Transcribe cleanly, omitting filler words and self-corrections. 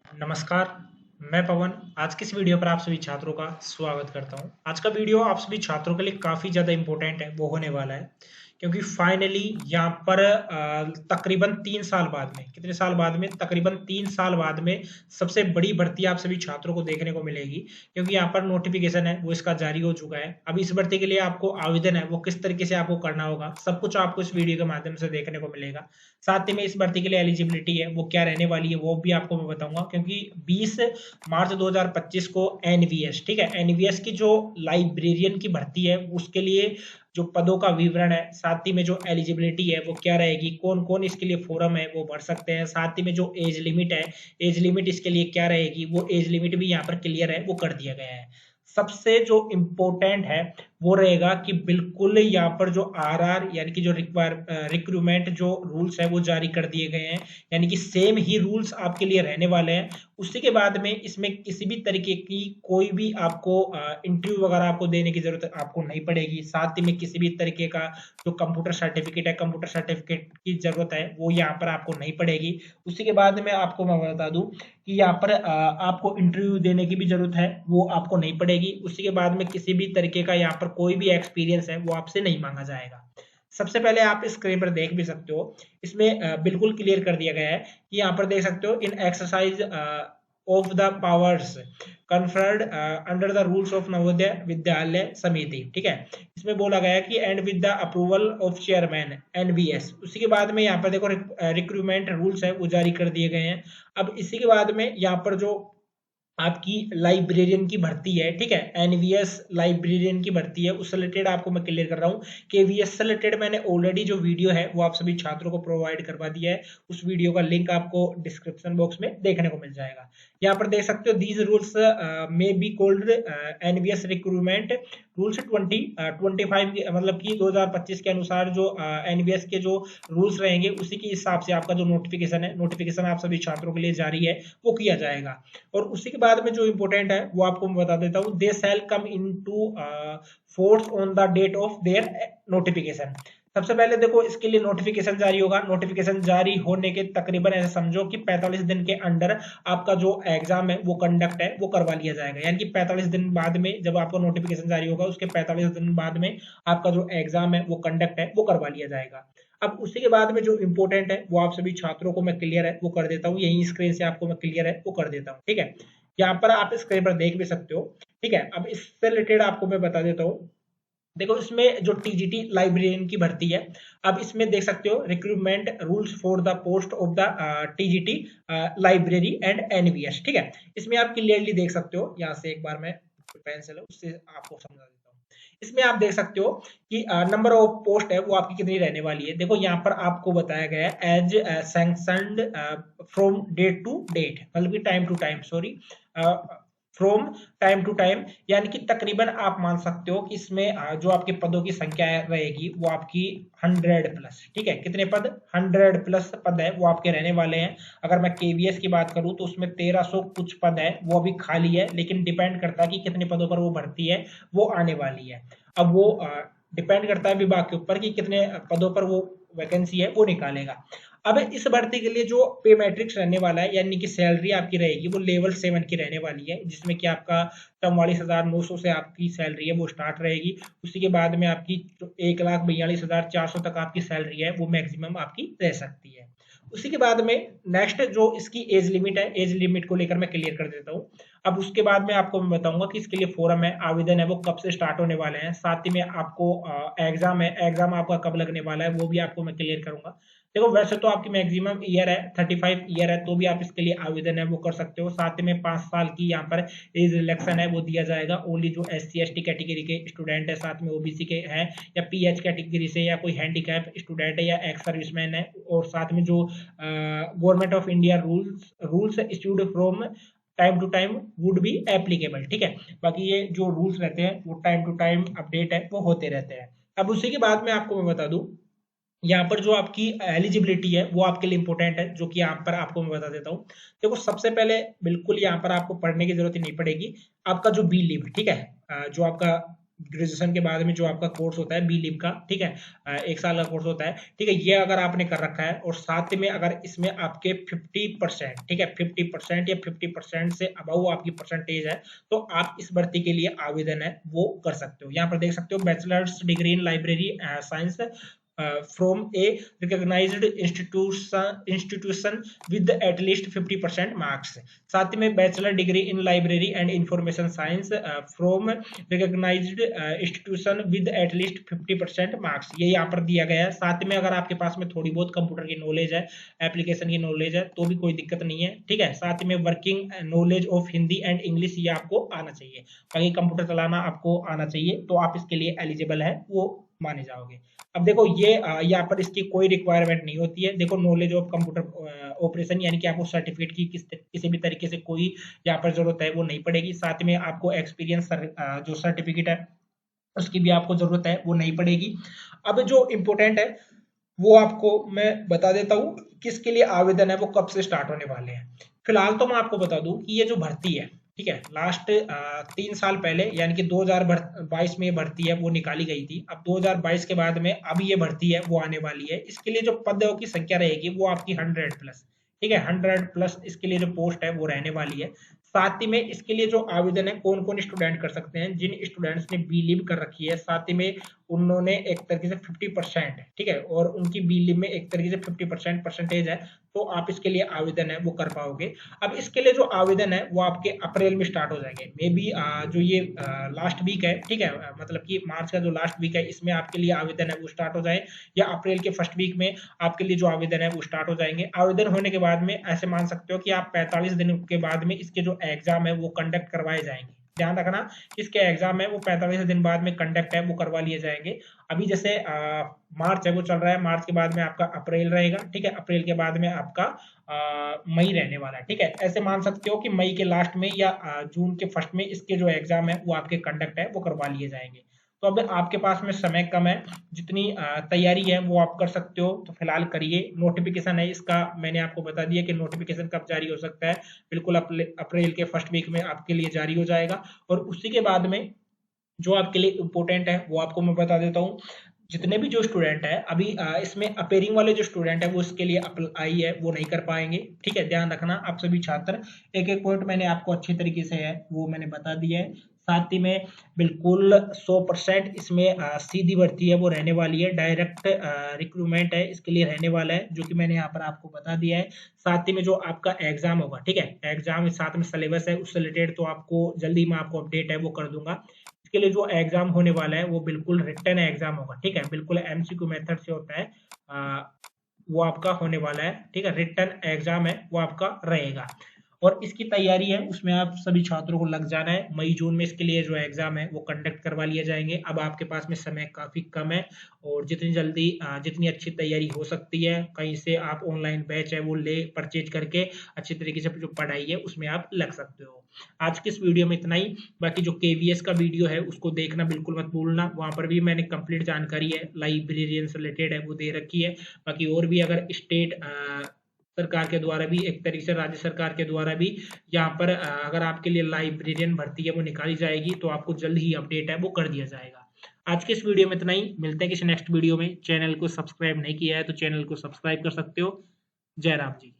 नमस्कार, मैं पवन। आज की इस वीडियो पर आप सभी छात्रों का स्वागत करता हूं। आज का वीडियो आप सभी छात्रों के लिए काफ़ी ज़्यादा इम्पोर्टेंट है, वो होने वाला है क्योंकि फाइनली यहाँ पर तकरीबन 3 साल बाद में, कितने साल बाद में? तकरीबन 3 साल बाद में सबसे बड़ी भर्ती आप सभी छात्रों को देखने को मिलेगी क्योंकि यहाँ पर नोटिफिकेशन है वो इसका जारी हो चुका है। अब इस भर्ती के लिए आपको आवेदन है वो किस तरीके से आपको करना होगा, सब कुछ आपको इस वीडियो के माध्यम से देखने को मिलेगा। साथ ही में इस भर्ती के लिए एलिजिबिलिटी है वो क्या रहने वाली है वो भी आपको मैं बताऊंगा क्योंकि 20 मार्च 2025 को एनवीएस, ठीक है, एनवीएस की जो लाइब्रेरियन की भर्ती है उसके लिए जो पदों का विवरण है, साथ ही में जो एलिजिबिलिटी है वो क्या रहेगी, कौन कौन इसके लिए फोरम है वो भर सकते हैं, साथ ही में जो एज लिमिट है, एज लिमिट इसके लिए क्या रहेगी, वो एज लिमिट भी यहाँ पर क्लियर है, वो कर दिया गया है। सबसे जो इम्पोर्टेंट है वो रहेगा कि बिल्कुल यहाँ पर जो आरआर यानी कि जो रिक्रूटमेंट जो रूल्स है वो जारी कर दिए गए हैं, यानी कि सेम ही रूल्स आपके लिए रहने वाले हैं। उसी के बाद में इसमें किसी भी तरीके की कोई भी आपको इंटरव्यू वगैरह आपको देने की जरूरत आपको नहीं पड़ेगी। साथ ही में किसी भी तरीके का जो कंप्यूटर सर्टिफिकेट है, कंप्यूटर सर्टिफिकेट की जरूरत है वो यहाँ पर आपको नहीं पड़ेगी। उसी के बाद में आपको मैं बता दूं कि यहाँ पर आपको इंटरव्यू देने की भी जरूरत है वो आपको नहीं पड़ेगी। उसी के बाद में किसी भी तरीके का यहाँ पर कोई भी एक्सपीरियंस है वो आपसे नहीं मांगा जाएगा। सबसे पहले आप स्क्रीन पर देख भी सकते हो, इसमें बिल्कुल क्लियर कर दिया गया है कि यहाँ पर देख सकते हो, in exercise of the powers conferred under the rules of Navodaya Vidyalaya Samiti, ठीक है। इसमें बोला गया है कि and with the approval of chairman NBS. उसी के बाद में यहाँ पर देखो रिक्रूटमेंट रूल्स है वो जारी कर दिए गए हैं। अब इसी के बाद में यहाँ पर जो आपकी लाइब्रेरियन की भर्ती है, ठीक है, एनवीएस लाइब्रेरियन की भर्ती है, उससे रिलेटेड आपको मैं क्लियर कर रहा हूँ। केवीएस से रिलेटेड मैंने ऑलरेडी जो वीडियो है वो आप सभी छात्रों को प्रोवाइड करवा दिया है, उस वीडियो का लिंक आपको डिस्क्रिप्शन बॉक्स में देखने को मिल जाएगा। यहाँ पर देख सकते हो, these rules may be called NVS recruitment rules 2025 मतलब कि 2025 के अनुसार जो एनवीएस के जो रूल्स रहेंगे उसी के हिसाब से आपका जो नोटिफिकेशन आप सभी छात्रों के लिए जारी है वो किया जाएगा। और उसी के बाद में जो इंपॉर्टेंट है वो आपको मैं बता देता हूँ, they shall come into force on the date of their notification. सबसे पहले देखो इसके लिए नोटिफिकेशन जारी होगा, नोटिफिकेशन जारी होने के तकरीबन ऐसे समझो कि 45 दिन के अंडर आपका जो एग्जाम है वो कंडक्ट है वो करवा लिया जाएगा। यानी कि 45 दिन बाद में जब आपको नोटिफिकेशन जारी होगा उसके 45 दिन बाद में आपका जो एग्जाम है वो कंडक्ट है वो करवा लिया जाएगा। अब उसी के बाद में जो इंपॉर्टेंट है वो आप सभी छात्रों को मैं क्लियर है वो कर देता हूँ, यही स्क्रीन से आपको मैं क्लियर है वो कर देता हूँ, ठीक है। यहाँ पर आप स्क्रीन पर देख भी सकते हो, ठीक है। अब इससे रिलेटेड आपको मैं बता देता हूँ, देखो इसमें जो टीजीटी लाइब्रेरियन की भर्ती है, अब इसमें देख सकते हो recruitment rules for the post of the TGT library and NVS, ठीक है। इसमें आप क्लियरली देख सकते हो, यहाँ से एक बार मैं पेंसिल है उससे आपको समझा देता हूँ। इसमें आप देख सकते हो कि नंबर ऑफ पोस्ट है वो आपकी कितनी रहने वाली है। देखो यहाँ पर आपको बताया गया है as sanctioned from date to date, मतलब कि time to time, sorry, from time to time, यानी कि तकरीबन आप मान सकते हो कि इसमें जो आपके पदों की संख्या रहेगी वो आपकी 100 प्लस, ठीक है। कितने पद? 100 प्लस पद है वो आपके रहने वाले हैं। अगर मैं केवीएस की बात करूं तो उसमें 1300 कुछ पद है वो अभी खाली है, लेकिन डिपेंड करता है कि कितने पदों पर वो भर्ती है वो आने वाली है। अब वो डिपेंड करता है विभाग के ऊपर कि कितने पदों पर वो वैकेंसी है वो निकालेगा। अब इस भर्ती के लिए जो पे मैट्रिक्स रहने वाला है, यानी कि सैलरी आपकी रहेगी वो लेवल 7 की रहने वाली है, जिसमें कि आपका 44,900 से आपकी सैलरी है वो स्टार्ट रहेगी। उसी के बाद में आपकी 1,42,400 तक आपकी सैलरी है वो मैक्सिमम आपकी रह सकती है। उसी के बाद में नेक्स्ट जो इसकी एज लिमिट है, एज लिमिट को लेकर मैं क्लियर कर देता हूँ। अब उसके बाद में आपको मैं बताऊंगा कि इसके लिए फोरम है, आवेदन है वो कब से स्टार्ट होने वाले हैं, साथ ही में आपको एग्जाम है, एग्जाम आपका कब लगने वाला है वो भी आपको मैं क्लियर करूंगा। देखो वैसे तो आपकी मैक्सिमम ईयर है 35 ईयर है, तो भी आप इसके लिए आवेदन है वो कर सकते हो। साथ में 5 साल की यहाँ पर एज रिलैक्सन है वो दिया जाएगा ओनली जो SC ST कैटेगरी के स्टूडेंट है, साथ में OBC के हैं, या PH कैटेगरी से, या कोई हैंडीकैप स्टूडेंट है, या एक्स सर्विसमैन है, और साथ में जो government of India rules issued from time to time would be applicable, ठीक है। बाकी ये जो रूल्स रहते हैं वो टाइम टू टाइम अपडेट है वो होते रहते हैं। अब उसी के बाद में आपको मैं बता दूं, यहाँ पर जो आपकी एलिजिबिलिटी है वो आपके लिए इंपॉर्टेंट है, जो कि यहाँ पर आपको मैं बता देता हूँ। देखो सबसे पहले बिल्कुल यहाँ पर आपको पढ़ने की जरूरत ही नहीं पड़ेगी, आपका जो बी लिव, ठीक है, जो आपका ग्रेजुएशन के बाद में जो आपका कोर्स होता है बी लिब का, ठीक है, 1 साल का कोर्स होता है, ठीक है, ये अगर आपने कर रखा है और साथ में अगर इसमें आपके 50%, ठीक है, 50% या 50% से अबव आपकी परसेंटेज है, तो आप इस भर्ती के लिए आवेदन है वो कर सकते हो। यहाँ पर देख सकते हो bachelors degree in library science from a recognized institution with at least 50% marks। साथ में bachelor degree in library and information science from recognised institution with at least 50% marks, ये यहाँ पर दिया गया है। साथ में अगर आपके पास में थोड़ी बहुत कंप्यूटर की नॉलेज है, एप्लीकेशन की नॉलेज है, तो भी कोई दिक्कत नहीं है, ठीक है। साथ में working knowledge of Hindi and English ये आपको आना चाहिए, बाकी कंप्यूटर चलाना आपको आना चाहिए, तो आप इसके लिए एलिजिबल है वो माने जाओगे। अब देखो ये यहाँ पर इसकी कोई रिक्वायरमेंट नहीं होती है। देखो नॉलेज ऑफ कंप्यूटर ऑपरेशन यानी कि आपको सर्टिफिकेट की किसी भी तरीके से कोई यहाँ पर जरूरत है वो नहीं पड़ेगी। साथ में आपको एक्सपीरियंस जो सर्टिफिकेट है उसकी भी आपको जरूरत है वो नहीं पड़ेगी। अब जो इम्पोर्टेंट है वो आपको मैं बता देता हूँ किसके लिए आवेदन है वो कब से स्टार्ट होने वाले हैं। फिलहाल तो मैं आपको बता दूं कि ये जो भर्ती है, ठीक है, लास्ट 3 साल पहले यानी कि 2022 में ये भर्ती है वो निकाली गई थी। अब 2022 के बाद में अब ये भर्ती है वो आने वाली है। इसके लिए जो पदों की संख्या रहेगी वो आपकी 100+, ठीक है, 100+ इसके लिए जो पोस्ट है वो रहने वाली है। साथ ही में इसके लिए जो आवेदन है कौन कौन स्टूडेंट कर सकते हैं, जिन स्टूडेंट्स ने बी लिब कर रखी है, साथ ही में उन्होंने एक तरीके से 50%, ठीक है, और उनकी बी लिब में एक तरीके से 50% परसेंटेज है, तो आप इसके लिए आवेदन है वो कर पाओगे। अब इसके लिए जो आवेदन है वो आपके अप्रैल में स्टार्ट हो जाएंगे, मे बी जो ये लास्ट वीक है, ठीक है, मतलब कि मार्च का जो लास्ट वीक है इसमें आपके लिए आवेदन है वो स्टार्ट हो जाए, या अप्रैल के फर्स्ट वीक में आपके लिए जो आवेदन है वो स्टार्ट हो जाएंगे। आवेदन होने के बाद में ऐसे मान सकते हो कि आप 45 दिन के बाद में इसके जो एग्जाम है वो कंडक्ट करवाए जाएंगे। ध्यान रखना, इसके एग्जाम है वो 45 दिन बाद में कंडक्ट है वो करवा लिए जाएंगे। अभी जैसे मार्च है वो चल रहा है, मार्च के बाद में आपका अप्रैल रहेगा, ठीक है, अप्रैल के बाद में आपका मई रहने वाला है, ठीक है। ऐसे मान सकते हो कि मई के लास्ट में या जून के फर्स्ट में इसके जो एग्जाम है वो आपके कंडक्ट है वो करवा लिए जाएंगे। तो अब आपके पास में समय कम है, जितनी तैयारी है वो आप कर सकते हो तो फिलहाल करिए। नोटिफिकेशन है इसका मैंने आपको बता दिया कि नोटिफिकेशन कब जारी हो सकता है, बिल्कुल अप्रैल के फर्स्ट वीक में आपके लिए जारी हो जाएगा। और उसी के बाद में जो आपके लिए इम्पोर्टेंट है वो आपको मैं बता देता हूँ। जितने भी जो स्टूडेंट है अभी इसमें अपेयरिंग वाले जो स्टूडेंट है वो इसके लिए अप्लाई है वो नहीं कर पाएंगे, ठीक है, ध्यान रखना आप सभी छात्र। एक एक पॉइंट मैंने आपको अच्छे तरीके से है वो मैंने बता दिया है। साथ ही में बिल्कुल 100% इसमें सीधी भर्ती है वो रहने वाली है, डायरेक्ट रिक्रूटमेंट है इसके लिए रहने वाला है, जो कि मैंने यहाँ पर आपको बता दिया है। साथ ही में जो आपका एग्जाम होगा, ठीक है, एग्जाम साथ में सिलेबस है उससे रिलेटेड तो आपको जल्दी मैं आपको अपडेट है वो कर दूंगा। इसके लिए जो एग्जाम होने वाला है वो बिल्कुल रिटन एग्जाम होगा, ठीक है, बिल्कुल एमसीक्यू मेथड से होता है, वो आपका होने वाला है, ठीक है, रिटन एग्जाम है वो आपका रहेगा। और इसकी तैयारी है उसमें आप सभी छात्रों को लग जाना है। मई जून में इसके लिए जो एग्जाम है वो कंडक्ट करवा लिए जाएंगे। अब आपके पास में समय काफी कम है और जितनी जल्दी जितनी अच्छी तैयारी हो सकती है कहीं से आप ऑनलाइन बैच है वो ले परचेज करके अच्छी तरीके से जो पढ़ाई है उसमें आप लग सकते हो। आज की इस वीडियो में इतना ही। बाकी जो केवीएस का वीडियो है उसको देखना बिल्कुल मत भूलना, वहां पर भी मैंने कंप्लीट जानकारी है लाइब्रेरियन से रिलेटेड है वो दे रखी है। बाकी और भी अगर स्टेट सरकार के द्वारा भी एक तरीके से राज्य सरकार के द्वारा भी यहाँ पर अगर आपके लिए लाइब्रेरियन भर्ती है वो निकाली जाएगी तो आपको जल्द ही अपडेट है वो कर दिया जाएगा। आज के इस वीडियो में इतना ही, मिलते हैं किसी नेक्स्ट वीडियो में। चैनल को सब्सक्राइब नहीं किया है तो चैनल को सब्सक्राइब कर सकते हो। जय राम जी।